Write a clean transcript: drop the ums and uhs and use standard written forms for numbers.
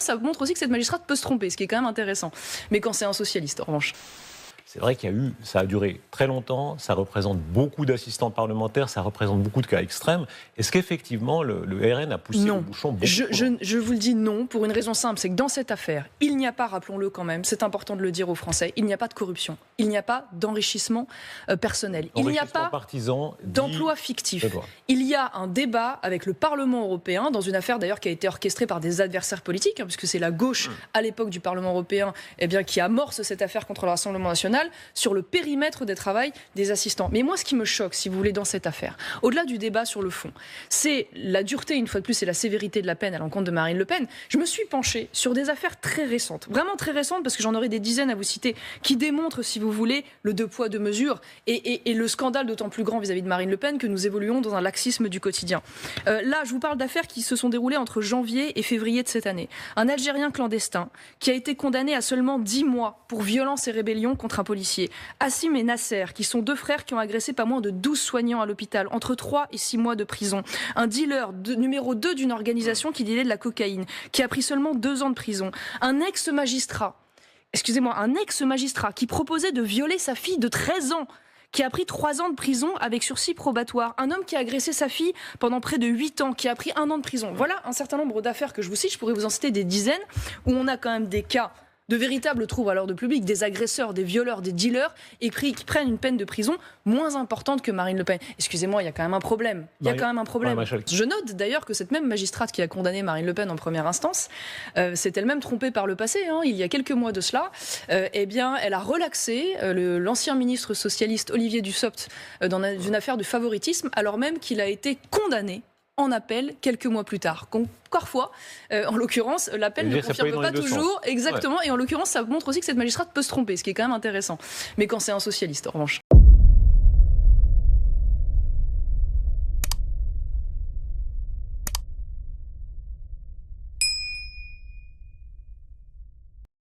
ça montre aussi que cette magistrate peut se tromper, ce qui est quand même intéressant. Mais quand c'est un socialiste, en revanche. C'est vrai ça a duré très longtemps, ça représente beaucoup d'assistants parlementaires, ça représente beaucoup de cas extrêmes. Est-ce qu'effectivement le RN a poussé le bouchon beaucoup je vous le dis non, pour une raison simple, c'est que dans cette affaire, il n'y a pas, rappelons-le quand même, c'est important de le dire aux Français, il n'y a pas de corruption, il n'y a pas d'enrichissement personnel, il n'y a pas d'emploi fictif. Il y a un débat avec le Parlement européen, dans une affaire d'ailleurs qui a été orchestrée par des adversaires politiques, puisque c'est la gauche à l'époque du Parlement européen qui amorce cette affaire contre le Rassemblement national, sur le périmètre des travail des assistants. Mais moi, ce qui me choque, si vous voulez, dans cette affaire, au-delà du débat sur le fond, c'est la dureté, une fois de plus, et la sévérité de la peine à l'encontre de Marine Le Pen. Je me suis penchée sur des affaires très récentes, vraiment très récentes, parce que j'en aurais des dizaines à vous citer, qui démontrent, si vous voulez, le deux poids, deux mesures, et le scandale d'autant plus grand vis-à-vis de Marine Le Pen que nous évoluons dans un laxisme du quotidien. Là, je vous parle d'affaires qui se sont déroulées entre janvier et février de cette année. Un Algérien clandestin qui a été condamné à seulement 10 mois pour violence et rébellion contre un policiers. Assim et Nasser, qui sont deux frères qui ont agressé pas moins de 12 soignants à l'hôpital, entre 3 et 6 mois de prison. Un dealer numéro 2 d'une organisation qui dealait de la cocaïne, qui a pris seulement 2 ans de prison. Un ex-magistrat qui proposait de violer sa fille de 13 ans, qui a pris 3 ans de prison avec sursis probatoire. Un homme qui a agressé sa fille pendant près de 8 ans, qui a pris 1 an de prison. Voilà un certain nombre d'affaires que je vous cite, je pourrais vous en citer des dizaines, où on a quand même des cas de véritables troubles à l'ordre public, des agresseurs, des violeurs, des dealers, et qui prennent une peine de prison moins importante que Marine Le Pen. Excusez-moi, il y a quand même un problème. Je note d'ailleurs que cette même magistrate qui a condamné Marine Le Pen en première instance s'est elle-même trompée par le passé. Il y a quelques mois de cela, elle a relaxé l'ancien ministre socialiste Olivier Dussopt dans une affaire de favoritisme, alors même qu'il a été condamné en appel quelques mois plus tard. Donc, parfois, en l'occurrence, l'appel ne confirme pas toujours. Exactement. Ouais. Et en l'occurrence, ça montre aussi que cette magistrate peut se tromper, ce qui est quand même intéressant. Mais quand c'est un socialiste, en revanche.